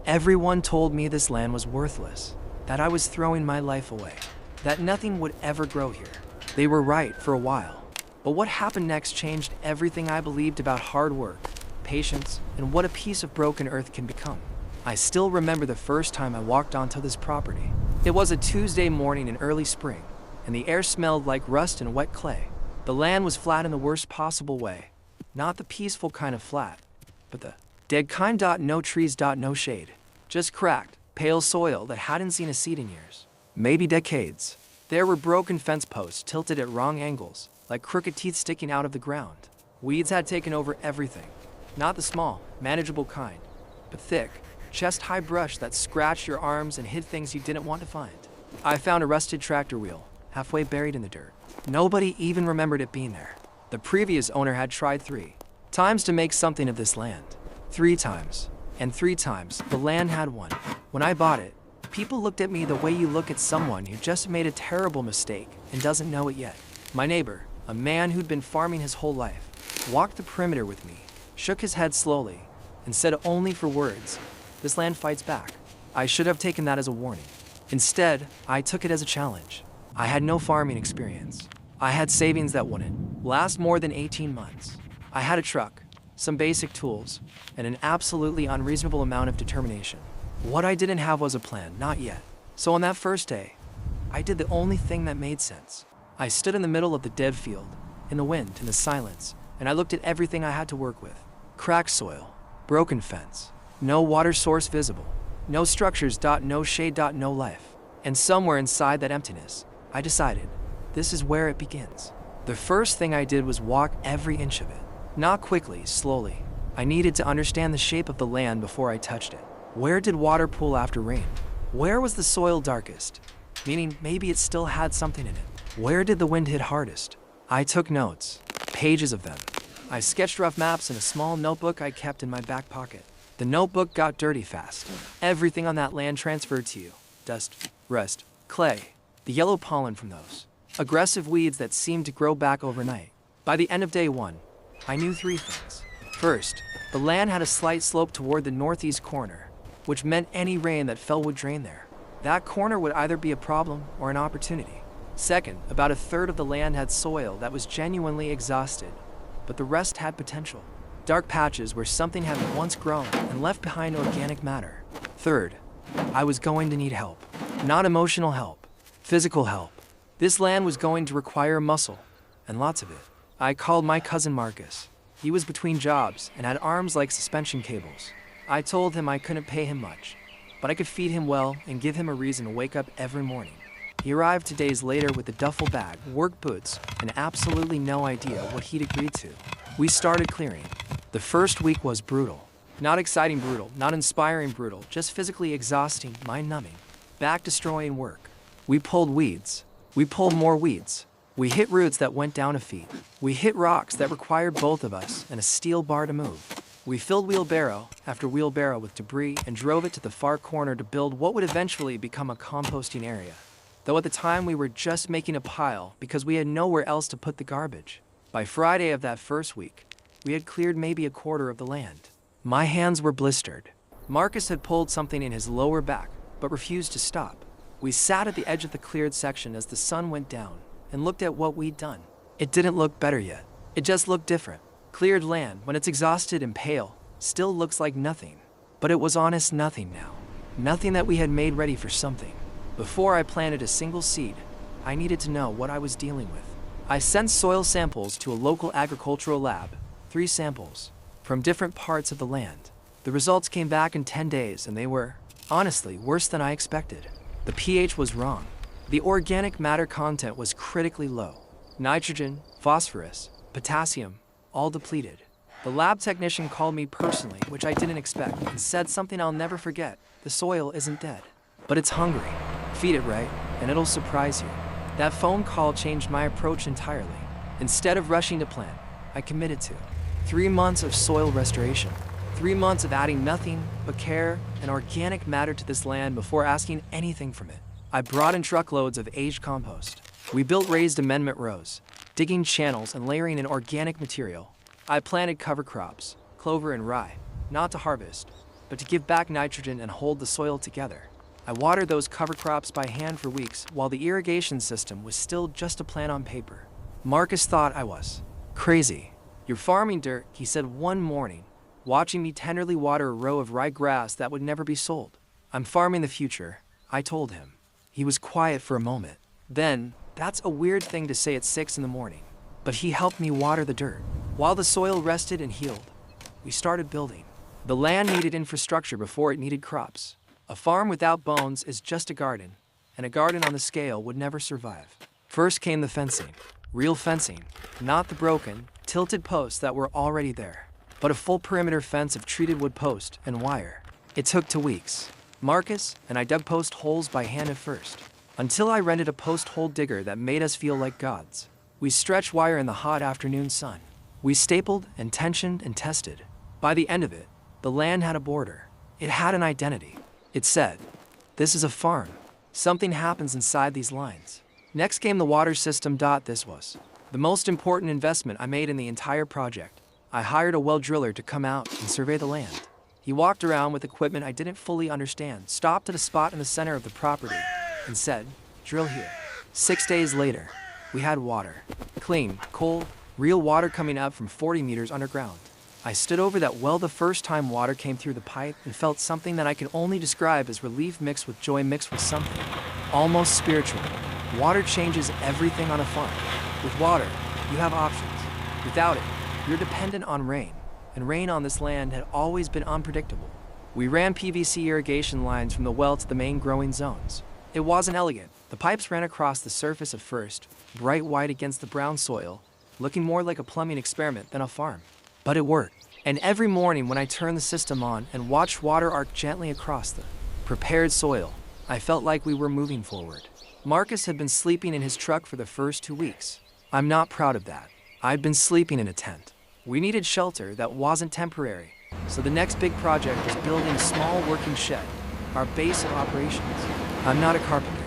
Everyone told me this land was worthless, that I was throwing my life away, that nothing would ever grow here. They were right for a while. But what happened next changed everything I believed about hard work, patience, and what a piece of broken earth can become. I still remember the first time I walked onto this property. It was a Tuesday morning in early spring, and the air smelled like rust and wet clay. The land was flat in the worst possible way. Not the peaceful kind of flat, but the dead kind. No trees. No shade. Just cracked, pale soil that hadn't seen a seed in years. Maybe decades. There were broken fence posts tilted at wrong angles, like crooked teeth sticking out of the ground. Weeds had taken over everything. Not the small, manageable kind, but thick, chest-high brush that scratched your arms and hid things you didn't want to find. I found a rusted tractor wheel, halfway buried in the dirt. Nobody even remembered it being there. The previous owner had tried 3 times to make something of this land. 3 times. And 3 times, the land had won. When I bought it, people looked at me the way you look at someone who just made a terrible mistake and doesn't know it yet. My neighbor, a man who'd been farming his whole life, walked the perimeter with me, shook his head slowly, and said only for words, "This land fights back." I should have taken that as a warning. Instead, I took it as a challenge. I had no farming experience. I had savings that wouldn't last more than 18 months. I had a truck, some basic tools, and an absolutely unreasonable amount of determination. What I didn't have was a plan, not yet. So on that first day, I did the only thing that made sense. I stood in the middle of the dead field, in the wind, in the silence, and I looked at everything I had to work with. Cracked soil, broken fence, no water source visible, no structures. No shade. No life. And somewhere inside that emptiness, I decided, this is where it begins. The first thing I did was walk every inch of it. Not quickly, slowly. I needed to understand the shape of the land before I touched it. Where did water pool after rain? Where was the soil darkest? Meaning maybe it still had something in it. Where did the wind hit hardest? I took notes, pages of them. I sketched rough maps in a small notebook I kept in my back pocket. The notebook got dirty fast. Everything on that land transferred to you. Dust, rust, clay, the yellow pollen from those. Aggressive weeds that seemed to grow back overnight. By the end of day 1, I knew 3 things. First, the land had a slight slope toward the northeast corner, which meant any rain that fell would drain there. That corner would either be a problem or an opportunity. Second, about a third of the land had soil that was genuinely exhausted, but the rest had potential. Dark patches where something had once grown and left behind organic matter. Third, I was going to need help. Not emotional help, physical help. This land was going to require muscle, and lots of it. I called my cousin Marcus. He was between jobs and had arms like suspension cables. I told him I couldn't pay him much, but I could feed him well and give him a reason to wake up every morning. He arrived 2 days later with a duffel bag, work boots, and absolutely no idea what he'd agreed to. We started clearing. The first week was brutal. Not exciting brutal, not inspiring brutal, just physically exhausting, mind-numbing, back-destroying work. We pulled weeds. We pulled more weeds. We hit roots that went down a feet. We hit rocks that required both of us and a steel bar to move. We filled wheelbarrow after wheelbarrow with debris and drove it to the far corner to build what would eventually become a composting area. Though at the time we were just making a pile because we had nowhere else to put the garbage. By Friday of that first week, we had cleared maybe a quarter of the land. My hands were blistered. Marcus had pulled something in his lower back, but refused to stop. We sat at the edge of the cleared section as the sun went down and looked at what we'd done. It didn't look better yet. It just looked different. Cleared land, when it's exhausted and pale, still looks like nothing. But it was honest nothing now. Nothing that we had made ready for something. Before I planted a single seed, I needed to know what I was dealing with. I sent soil samples to a local agricultural lab, 3 samples, from different parts of the land. The results came back in 10 days and they were, honestly, worse than I expected. The pH was wrong. The organic matter content was critically low. Nitrogen, phosphorus, potassium, all depleted. The lab technician called me personally, which I didn't expect, and said something I'll never forget. The soil isn't dead, but it's hungry. Feed it right, and it'll surprise you. That phone call changed my approach entirely. Instead of rushing to plant, I committed to 3 months of soil restoration. 3 months of adding nothing but care and organic matter to this land before asking anything from it. I brought in truckloads of aged compost. We built raised amendment rows, digging channels and layering in organic material. I planted cover crops, clover and rye, not to harvest, but to give back nitrogen and hold the soil together. I watered those cover crops by hand for weeks while the irrigation system was still just a plan on paper. Marcus thought I was crazy. "You're farming dirt," he said one morning, watching me tenderly water a row of ryegrass that would never be sold. "I'm farming the future," I told him. He was quiet for a moment. Then, "That's a weird thing to say at 6 in the morning." But he helped me water the dirt. While the soil rested and healed, we started building. The land needed infrastructure before it needed crops. A farm without bones is just a garden, and a garden on the scale would never survive. First came the fencing. Real fencing, not the broken, tilted posts that were already there, but a full perimeter fence of treated wood post and wire. It took 2 weeks. Marcus and I dug post holes by hand at first, until I rented a post hole digger that made us feel like gods. We stretched wire in the hot afternoon sun. We stapled and tensioned and tested. By the end of it, the land had a border. It had an identity. It said, "This is a farm. Something happens inside these lines." Next came the water system. This was the most important investment I made in the entire project. I hired a well driller to come out and survey the land. He walked around with equipment I didn't fully understand, stopped at a spot in the center of the property, and said, "Drill here." 6 days later, we had water. Clean, cold, real water coming up from 40 meters underground. I stood over that well the first time water came through the pipe and felt something that I can only describe as relief mixed with joy mixed with something almost spiritual. Water changes everything on a farm. With water, you have options. Without it, you're dependent on rain, and rain on this land had always been unpredictable. We ran PVC irrigation lines from the well to the main growing zones. It wasn't elegant. The pipes ran across the surface at first, bright white against the brown soil, looking more like a plumbing experiment than a farm. But it worked. And every morning when I turned the system on and watched water arc gently across the prepared soil, I felt like we were moving forward. Marcus had been sleeping in his truck for the first 2 weeks. I'm not proud of that. I'd been sleeping in a tent. We needed shelter that wasn't temporary, so the next big project was building a small working shed, our base of operations. I'm not a carpenter.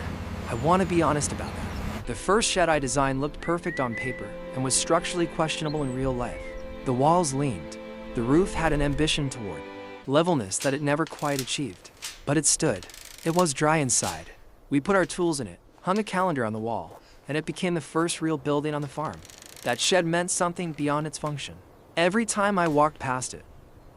I want to be honest about that. The first shed I designed looked perfect on paper and was structurally questionable in real life. The walls leaned. The roof had an ambition toward levelness that it never quite achieved. But it stood. It was dry inside. We put our tools in it, hung a calendar on the wall, and it became the first real building on the farm. That shed meant something beyond its function. Every time I walked past it,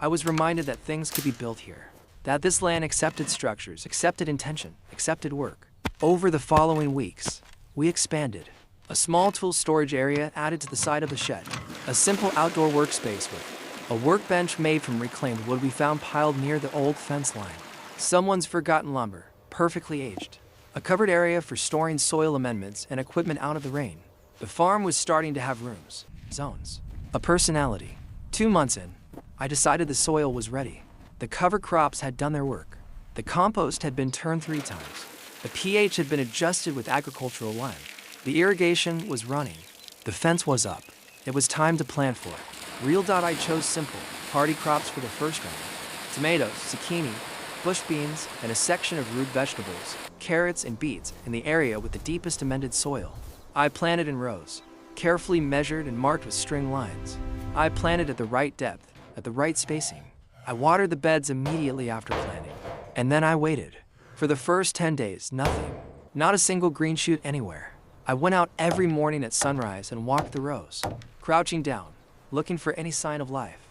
I was reminded that things could be built here. That this land accepted structures, accepted intention, accepted work. Over the following weeks, we expanded. A small tool storage area added to the side of the shed. A simple outdoor workspace with a workbench made from reclaimed wood we found piled near the old fence line. Someone's forgotten lumber, perfectly aged. A covered area for storing soil amendments and equipment out of the rain. The farm was starting to have rooms, zones, a personality. 2 months in, I decided the soil was ready. The cover crops had done their work. The compost had been turned 3 times. The pH had been adjusted with agricultural lime. The irrigation was running. The fence was up. It was time to plant for it. I chose simple, hardy crops for the first round. Tomatoes, zucchini, bush beans, and a section of root vegetables, carrots and beets in the area with the deepest amended soil. I planted in rows, carefully measured and marked with string lines. I planted at the right depth, at the right spacing. I watered the beds immediately after planting. And then I waited. For the first 10 days, nothing. Not a single green shoot anywhere. I went out every morning at sunrise and walked the rows, crouching down, looking for any sign of life.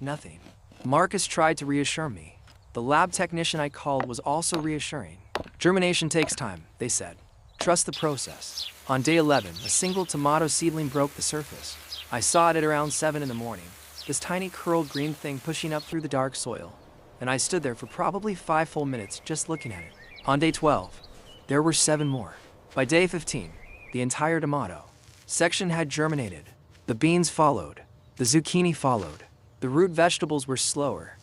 Nothing. Marcus tried to reassure me. The lab technician I called was also reassuring. Germination takes time, they said. Trust the process. On day 11, a single tomato seedling broke the surface. I saw it at around 7 in the morning, this tiny curled green thing pushing up through the dark soil. And I stood there for probably 5 full minutes just looking at it. On day 12, there were 7 more. By day 15, the entire tomato section had germinated. The beans followed. The zucchini followed. The root vegetables were slower,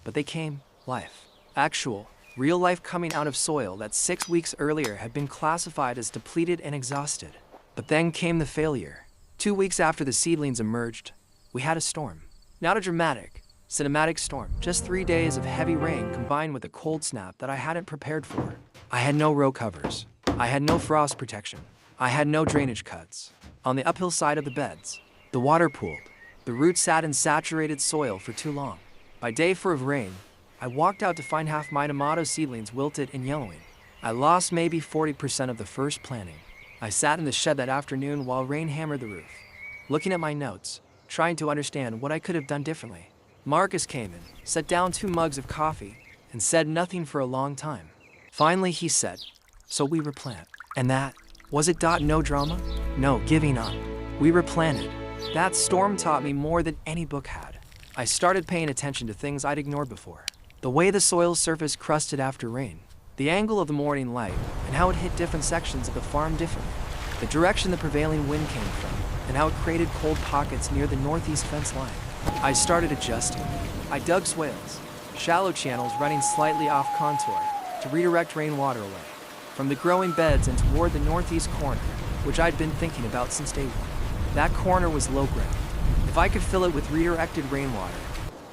but they came. Life. Actual, real life coming out of soil that 6 weeks earlier had been classified as depleted and exhausted. But then came the failure. 2 weeks after the seedlings emerged, we had a storm. Not a dramatic, cinematic storm, just 3 days of heavy rain combined with a cold snap that I hadn't prepared for. I had no row covers. I had no frost protection. I had no drainage cuts. On the uphill side of the beds, the water pooled. The roots sat in saturated soil for too long. By day 4 of rain, I walked out to find half my tomato seedlings wilted and yellowing. I lost maybe 40% of the first planting. I sat in the shed that afternoon while rain hammered the roof, looking at my notes, trying to understand what I could have done differently. Marcus came in, set down 2 mugs of coffee, and said nothing for a long time. Finally, he said, "So we replant." And that, was it? No drama? No giving up. We replanted. That storm taught me more than any book had. I started paying attention to things I'd ignored before. The way the soil surface crusted after rain, the angle of the morning light, and how it hit different sections of the farm differently, the direction the prevailing wind came from, and how it created cold pockets near the northeast fence line. I started adjusting. I dug swales, shallow channels running slightly off contour, to redirect rainwater away from the growing beds and toward the northeast corner, which I'd been thinking about since day one. That corner was low ground. If I could fill it with redirected rainwater,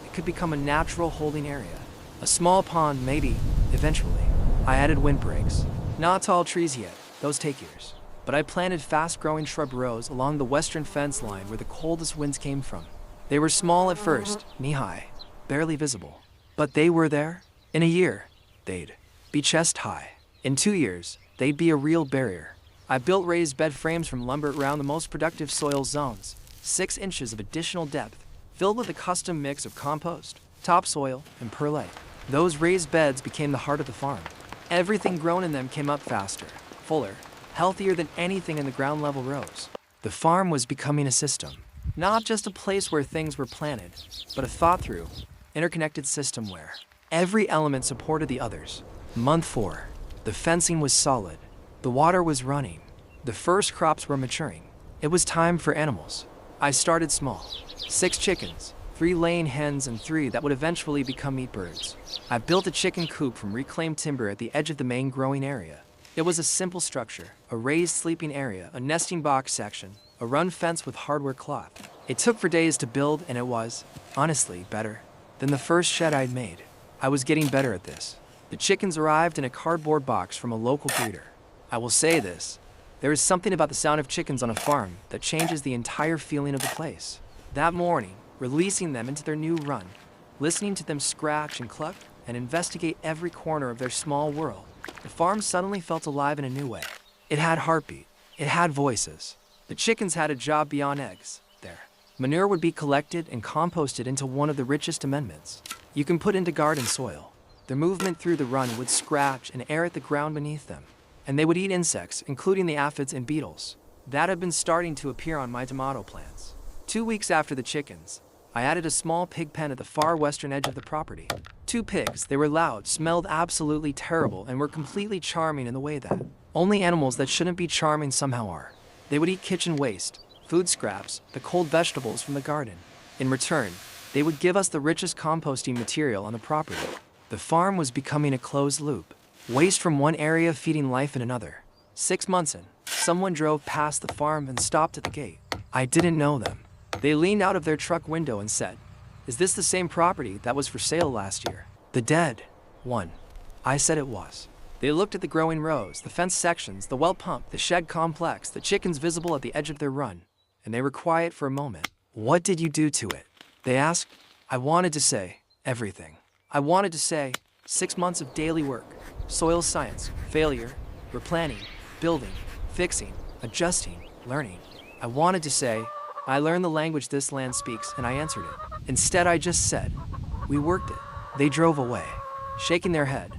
it could become a natural holding area. A small pond, maybe, eventually. I added windbreaks. Not tall trees yet, those take years. But I planted fast-growing shrub rows along the western fence line where the coldest winds came from. They were small at first, knee-high, barely visible. But they were there. In a year, they'd be chest-high. In 2 years, they'd be a real barrier. I built raised bed frames from lumber around the most productive soil zones, 6 inches of additional depth, filled with a custom mix of compost, topsoil, and perlite. Those raised beds became the heart of the farm. Everything grown in them came up faster, fuller, healthier than anything in the ground level rows. The farm was becoming a system, not just a place where things were planted, but a thought-through, interconnected system where every element supported the others. Month 4, the fencing was solid, the water was running, the first crops were maturing. It was time for animals. I started small, 6 chickens, 3 laying hens and 3 that would eventually become meat birds. I built a chicken coop from reclaimed timber at the edge of the main growing area. It was a simple structure, a raised sleeping area, a nesting box section, a run fence with hardware cloth. It took for days to build, and it was, honestly, better than the first shed I'd made. I was getting better at this. The chickens arrived in a cardboard box from a local breeder. I will say this, there is something about the sound of chickens on a farm that changes the entire feeling of the place. That morning, releasing them into their new run, listening to them scratch and cluck and investigate every corner of their small world, the farm suddenly felt alive in a new way. It had heartbeat. It had voices. The chickens had a job beyond eggs. Their manure would be collected and composted into one of the richest amendments you can put into garden soil. Their movement through the run would scratch and air at the ground beneath them, and they would eat insects, including the aphids and beetles that had been starting to appear on my tomato plants. 2 weeks after the chickens, I added a small pig pen at the far western edge of the property. 2 pigs, they were loud, smelled absolutely terrible, and were completely charming in the way that only animals that shouldn't be charming somehow are. They would eat kitchen waste, food scraps, the cold vegetables from the garden. In return, they would give us the richest composting material on the property. The farm was becoming a closed loop, waste from one area feeding life in another. 6 months in, someone drove past the farm and stopped at the gate. I didn't know them. They leaned out of their truck window and said, "Is this the same property that was for sale last year?" The dead one. I said it was. They looked at the growing rows, the fence sections, the well pump, the shed complex, the chickens visible at the edge of their run, and they were quiet for a moment. "What did you do to it?" they asked. I wanted to say, everything. I wanted to say, 6 months of daily work, soil science, failure, replanting, building, fixing, adjusting, learning. I wanted to say, I learned the language this land speaks, and I answered it. Instead, I just said, we worked it. They drove away, shaking their head,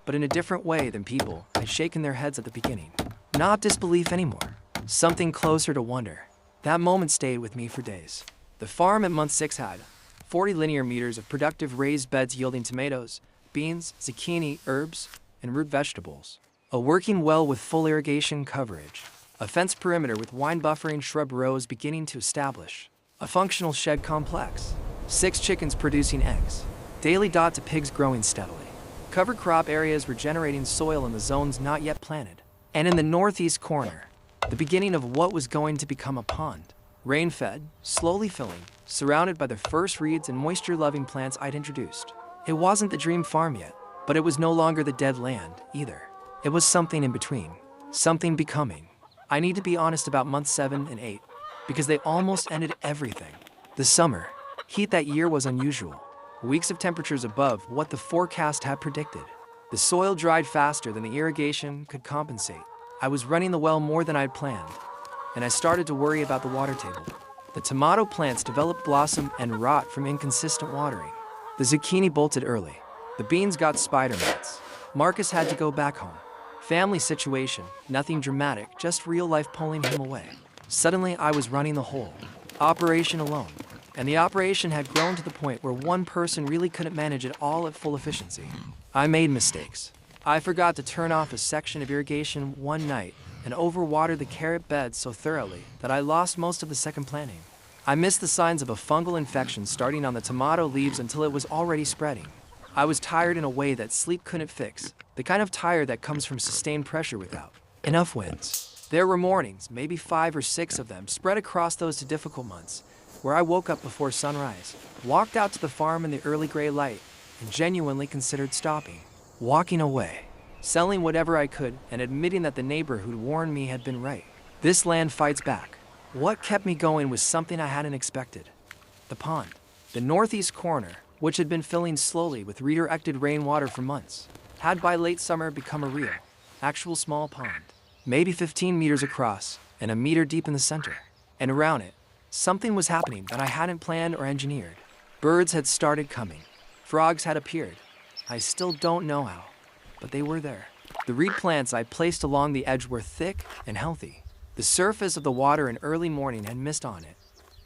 but in a different way than people had shaken their heads at the beginning. Not disbelief anymore, something closer to wonder. That moment stayed with me for days. The farm at month 6 had 40 linear meters of productive raised beds yielding tomatoes, beans, zucchini, herbs, and root vegetables. A working well with full irrigation coverage. A fence perimeter with wine buffering shrub rows beginning to establish. A functional shed complex. 6 chickens producing eggs. Daily dot to pigs growing steadily. Cover crop areas regenerating soil in the zones not yet planted. And in the northeast corner, the beginning of what was going to become a pond. Rain-fed, slowly filling, surrounded by the first reeds and moisture-loving plants I'd introduced. It wasn't the dream farm yet, but it was no longer the dead land, either. It was something in between. Something becoming. I need to be honest about months 7 and 8, because they almost ended everything. The summer heat that year was unusual. weeks of temperatures above what the forecast had predicted. The soil dried faster than the irrigation could compensate. I was running the well more than I'd planned, and I started to worry about the water table. The tomato plants developed blossom and rot from inconsistent watering. The zucchini bolted early. The beans got spider mites. Marcus had to go back home. Family situation, nothing dramatic, just real life pulling him away. Suddenly, I was running the whole operation alone, and the operation had grown to the point where one person really couldn't manage it all at full efficiency. I made mistakes. I forgot to turn off a section of irrigation one night and overwatered the carrot beds so thoroughly that I lost most of the second planting. I missed the signs of a fungal infection starting on the tomato leaves until it was already spreading. I was tired in a way that sleep couldn't fix, the kind of tired that comes from sustained pressure without enough winds. There were mornings, maybe 5 or 6 of them, spread across those difficult months, where I woke up before sunrise, walked out to the farm in the early gray light, and genuinely considered stopping, walking away, selling whatever I could, and admitting that the neighbor who'd warned me had been right. This land fights back. What kept me going was something I hadn't expected. The pond. The northeast corner, which had been filling slowly with redirected rainwater for months, had by late summer become a real, actual small pond, maybe 15 meters across and a meter deep in the center. And around it, something was happening that I hadn't planned or engineered. Birds had started coming. Frogs had appeared. I still don't know how, but they were there. The reed plants I placed along the edge were thick and healthy. The surface of the water in early morning had mist on it,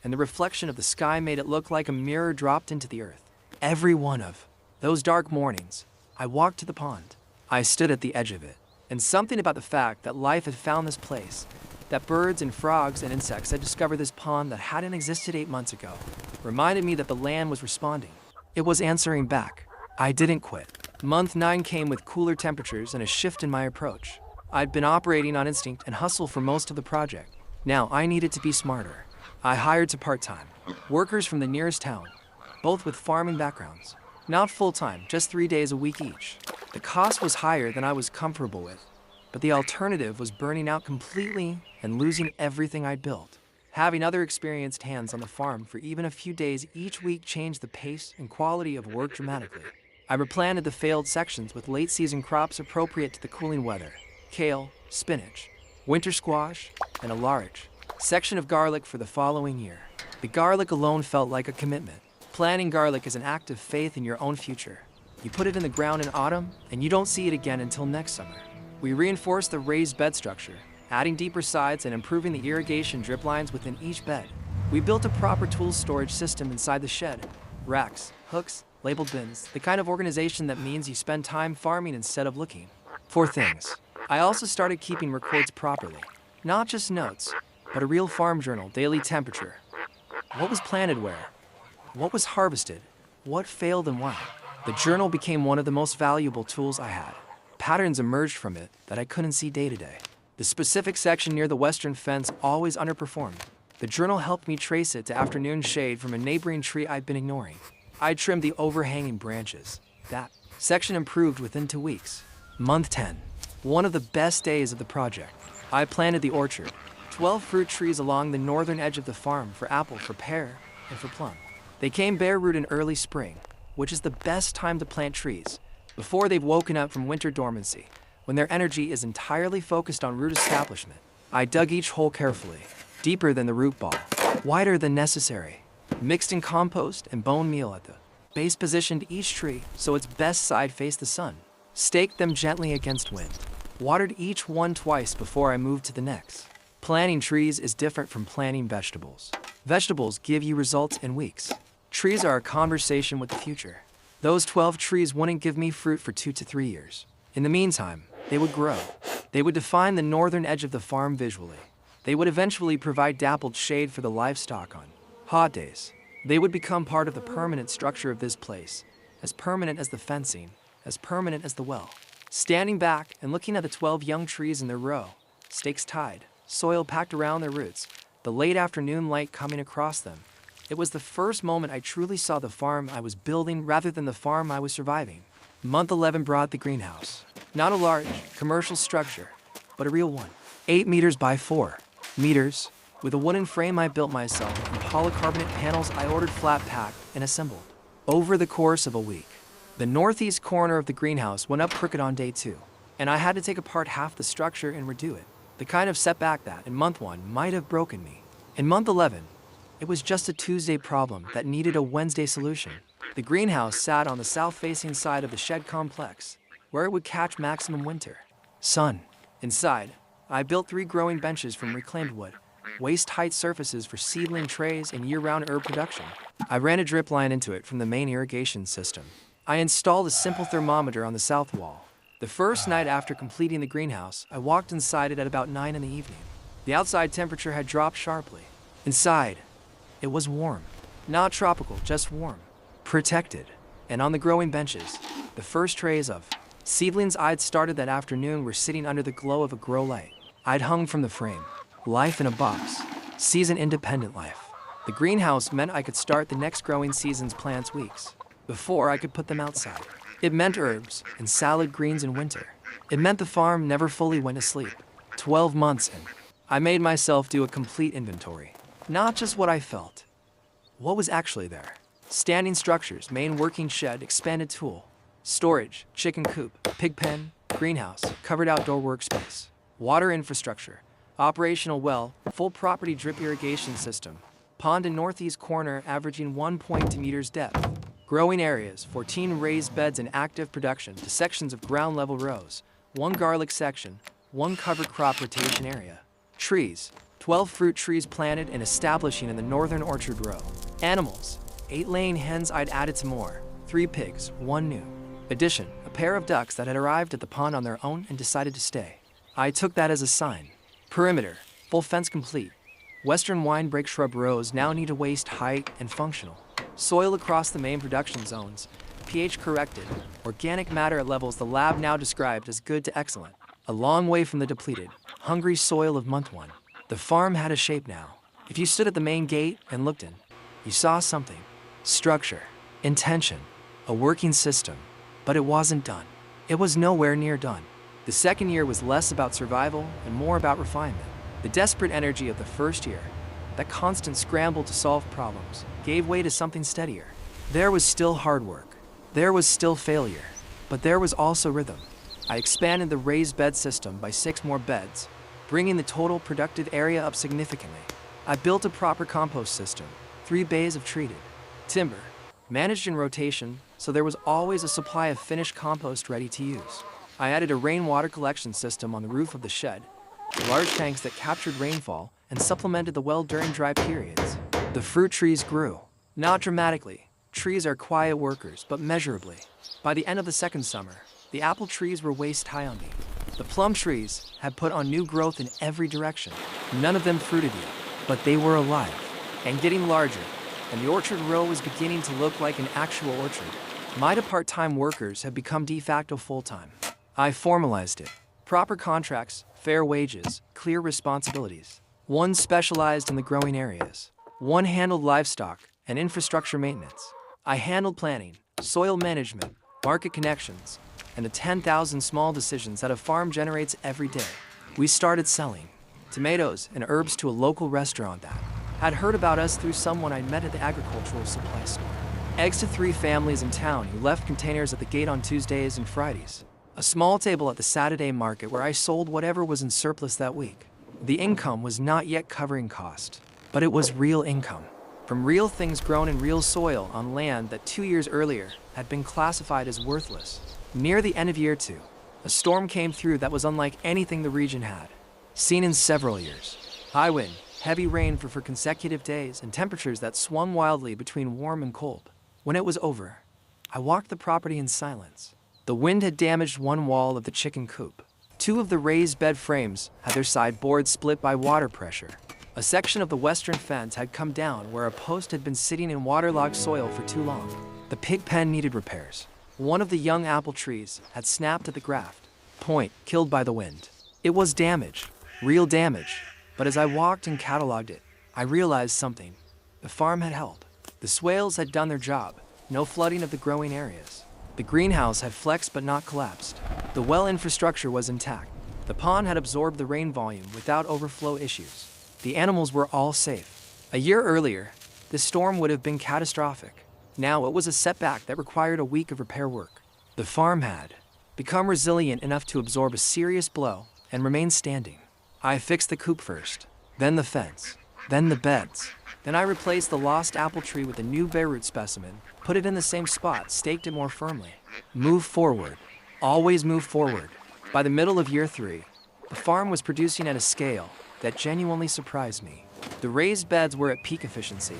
and the reflection of the sky made it look like a mirror dropped into the earth. Every one of those dark mornings, I walked to the pond. I stood at the edge of it, and something about the fact that life had found this place, that birds and frogs and insects had discovered this pond that hadn't existed 8 months ago, reminded me that the land was responding. It was answering back. I didn't quit. Month 9 came with cooler temperatures and a shift in my approach. I'd been operating on instinct and hustle for most of the project. Now I needed to be smarter. I hired to part-time workers from the nearest town, both with farming backgrounds. Not full-time, just 3 days a week each. The cost was higher than I was comfortable with, but the alternative was burning out completely and losing everything I'd built. Having other experienced hands on the farm for even a few days each week changed the pace and quality of work dramatically. I replanted the failed sections with late-season crops appropriate to the cooling weather: kale, spinach, winter squash, and a large section of garlic for the following year. The garlic alone felt like a commitment. Planting garlic is an act of faith in your own future. You put it in the ground in autumn, and you don't see it again until next summer. We reinforced the raised bed structure, adding deeper sides and improving the irrigation drip lines within each bed. We built a proper tools storage system inside the shed: racks, hooks, labeled bins, the kind of organization that means you spend time farming instead of looking for things. I also started keeping records properly. Not just notes, but a real farm journal: daily temperature, what was planted where, what was harvested, what failed and why. The journal became one of the most valuable tools I had. Patterns emerged from it that I couldn't see day to day. The specific section near the western fence always underperformed. The journal helped me trace it to afternoon shade from a neighboring tree I'd been ignoring. I trimmed the overhanging branches. That section improved within 2 weeks. Month 10, one of the best days of the project. I planted the orchard, 12 fruit trees along the northern edge of the farm for apple, for pear, and for plum. They came bare root in early spring, which is the best time to plant trees, before they've woken up from winter dormancy, when their energy is entirely focused on root establishment. I dug each hole carefully, deeper than the root ball, wider than necessary, mixed in compost and bone meal at the base, positioned each tree so its best side faced the sun, staked them gently against wind, watered each one twice before I moved to the next. Planting trees is different from planting vegetables. Vegetables give you results in weeks. Trees are a conversation with the future. Those 12 trees wouldn't give me fruit for 2 to 3 years. In the meantime, they would grow. They would define the northern edge of the farm visually. They would eventually provide dappled shade for the livestock on hot days. They would become part of the permanent structure of this place, as permanent as the fencing, as permanent as the well. Standing back and looking at the 12 young trees in their row, stakes tied, soil packed around their roots, the late afternoon light coming across them, it was the first moment I truly saw the farm I was building rather than the farm I was surviving. Month 11 brought the greenhouse. Not a large, commercial structure, but a real one. 8 meters by 4 meters, with a wooden frame I built myself and polycarbonate panels I ordered flat packed and assembled. Over the course of a week, the northeast corner of the greenhouse went up crooked on day 2, and I had to take apart half the structure and redo it. The kind of setback that, in month 1, might have broken me. In month 11, it was just a Tuesday problem that needed a Wednesday solution. The greenhouse sat on the south-facing side of the shed complex, where it would catch maximum winter sun. Inside, I built 3 growing benches from reclaimed wood, waist-height surfaces for seedling trays and year-round herb production. I ran a drip line into it from the main irrigation system. I installed a simple thermometer on the south wall. The first night after completing the greenhouse, I walked inside it at about 9 in the evening. The outside temperature had dropped sharply. Inside, it was warm. Not tropical, just warm. Protected. And on the growing benches, the first trays of seedlings I'd started that afternoon were sitting under the glow of a grow light I'd hung from the frame. Life in a box. Season-independent life. The greenhouse meant I could start the next growing season's plants weeks before I could put them outside. It meant herbs and salad greens in winter. It meant the farm never fully went to sleep. 12 months in, I made myself do a complete inventory. Not just what I felt. What was actually there? Standing structures, main working shed, expanded tool, storage, chicken coop, pig pen, greenhouse, covered outdoor workspace, water infrastructure, operational well, full property drip irrigation system, pond in northeast corner averaging 1.2 meters depth, growing areas, 14 raised beds in active production to sections of ground level rows, 1 garlic section, 1 covered crop rotation area, trees, 12 fruit trees planted and establishing in the northern orchard row, animals, 8 laying hens I'd added to more, 3 pigs, 1 new. Addition, a pair of ducks that had arrived at the pond on their own and decided to stay. I took that as a sign. Perimeter, full fence complete. Western windbreak shrub rows now need a waist height and functional. Soil across the main production zones, pH corrected, organic matter at levels the lab now described as good to excellent. A long way from the depleted, hungry soil of month 1. The farm had a shape now. If you stood at the main gate and looked in, you saw something. Structure, intention, a working system. But it wasn't done. It was nowhere near done. The second year was less about survival and more about refinement. The desperate energy of the first year, that constant scramble to solve problems, gave way to something steadier. There was still hard work. There was still failure. But there was also rhythm. I expanded the raised bed system by 6 more beds, bringing the total productive area up significantly. I built a proper compost system, 3 bays of treated timber, managed in rotation, so there was always a supply of finished compost ready to use. I added a rainwater collection system on the roof of the shed, large tanks that captured rainfall and supplemented the well during dry periods. The fruit trees grew. Not dramatically. Trees are quiet workers, but measurably. By the end of the second summer, the apple trees were waist high on me. The plum trees had put on new growth in every direction. None of them fruited yet, but they were alive and getting larger, and the orchard row was beginning to look like an actual orchard. My part-time workers had become de facto full-time. I formalized it. Proper contracts, fair wages, clear responsibilities. 1 specialized in the growing areas. 1 handled livestock and infrastructure maintenance. I handled planning, soil management, market connections, and the 10,000 small decisions that a farm generates every day. We started selling tomatoes and herbs to a local restaurant that had heard about us through someone I'd met at the agricultural supply store. Eggs to 3 families in town who left containers at the gate on Tuesdays and Fridays. A small table at the Saturday market where I sold whatever was in surplus that week. The income was not yet covering cost, but it was real income. From real things grown in real soil on land that 2 years earlier had been classified as worthless. Near the end of year 2, a storm came through that was unlike anything the region had seen in several years. High wind, heavy rain for consecutive days, and temperatures that swung wildly between warm and cold. When it was over, I walked the property in silence. The wind had damaged 1 wall of the chicken coop. 2 of the raised bed frames had their side boards split by water pressure. A section of the western fence had come down where a post had been sitting in waterlogged soil for too long. The pig pen needed repairs. 1 of the young apple trees had snapped at the graft point, killed by the wind. It was damage, real damage. But as I walked and cataloged it, I realized something. The farm had held. The swales had done their job. No flooding of the growing areas. The greenhouse had flexed but not collapsed. The well infrastructure was intact. The pond had absorbed the rain volume without overflow issues. The animals were all safe. A year earlier, this storm would have been catastrophic. Now it was a setback that required a week of repair work. The farm had become resilient enough to absorb a serious blow and remain standing. I fixed the coop first, then the fence, then the beds. Then I replaced the lost apple tree with a new bare root specimen, put it in the same spot, staked it more firmly. Move forward. Always move forward. By the middle of year 3, the farm was producing at a scale that genuinely surprised me. The raised beds were at peak efficiency.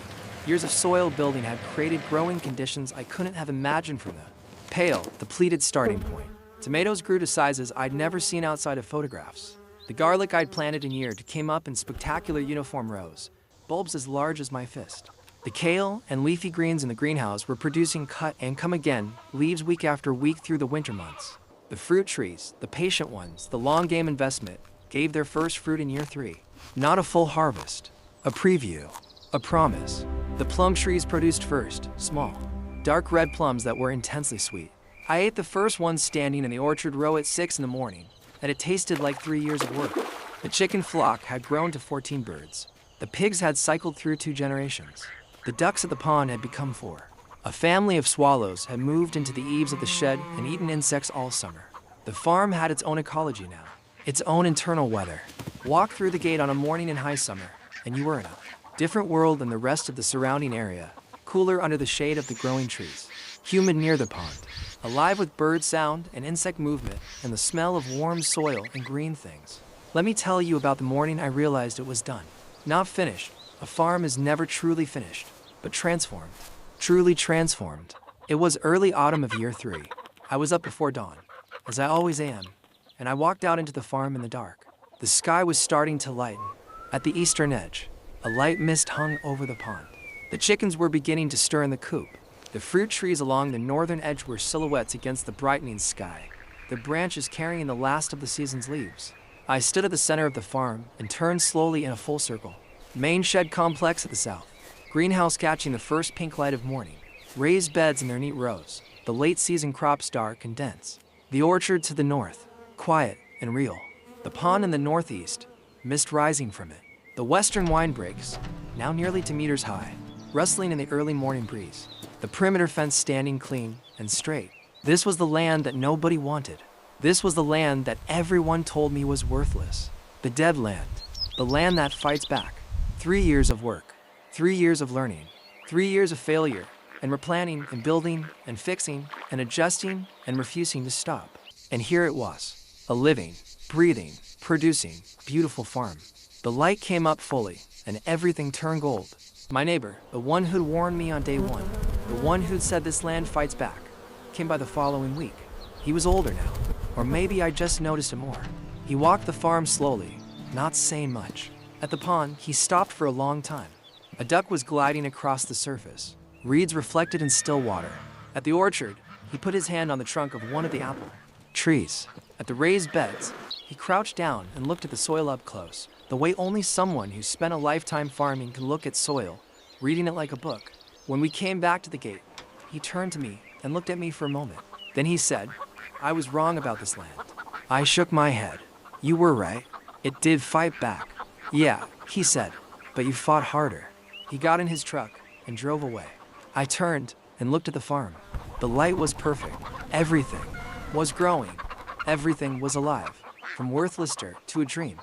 Years of soil building had created growing conditions I couldn't have imagined from the pale, depleted starting point. Tomatoes grew to sizes I'd never seen outside of photographs. The garlic I'd planted in year 2 came up in spectacular uniform rows, bulbs as large as my fist. The kale and leafy greens in the greenhouse were producing cut and come again leaves week after week through the winter months. The fruit trees, the patient ones, the long game investment, gave their first fruit in year 3. Not a full harvest, a preview, a promise. The plum trees produced first, small, dark red plums that were intensely sweet. I ate the first one standing in the orchard row at 6 in the morning, and it tasted like 3 years of work. The chicken flock had grown to 14 birds. The pigs had cycled through 2 generations. The ducks at the pond had become 4. A family of swallows had moved into the eaves of the shed and eaten insects all summer. The farm had its own ecology now, its own internal weather. Walk through the gate on a morning in high summer, and you were in a different world than the rest of the surrounding area, cooler under the shade of the growing trees, humid near the pond, alive with bird sound and insect movement and the smell of warm soil and green things. Let me tell you about the morning I realized it was done. Not finished. A farm is never truly finished, but transformed. Truly transformed. It was early autumn of year 3. I was up before dawn, as I always am, and I walked out into the farm in the dark. The sky was starting to lighten. At the eastern edge, a light mist hung over the pond. The chickens were beginning to stir in the coop. The fruit trees along the northern edge were silhouettes against the brightening sky, their branches carrying the last of the season's leaves. I stood at the center of the farm and turned slowly in a full circle. Main shed complex at the south. Greenhouse catching the first pink light of morning. Raised beds in their neat rows. The late season crops dark and dense. The orchard to the north, quiet and real. The pond in the northeast, mist rising from it. The western wine breaks, now nearly to meters high, rustling in the early morning breeze. The perimeter fence standing clean and straight. This was the land that nobody wanted. This was the land that everyone told me was worthless. The dead land. The land that fights back. 3 years of work. 3 years of learning. 3 years of failure. And replanning and building and fixing and adjusting and refusing to stop. And here it was. A living, breathing, producing, beautiful farm. The light came up fully and everything turned gold. My neighbor, the one who'd warned me on day 1, the one who'd said this land fights back, came by the following week. He was older now, or maybe I just noticed it more. He walked the farm slowly, not saying much. At the pond, he stopped for a long time. A duck was gliding across the surface, reeds reflected in still water. At the orchard, he put his hand on the trunk of one of the apple trees. At the raised beds, he crouched down and looked at the soil up close, the way only someone who spent a lifetime farming can look at soil, reading it like a book. When we came back to the gate, he turned to me and looked at me for a moment. Then he said, "I was wrong about this land." I shook my head. "You were right. It did fight back." "Yeah," he said, "but you fought harder." He got in his truck and drove away. I turned and looked at the farm. The light was perfect. Everything was growing. Everything was alive, from worthless dirt to a dream.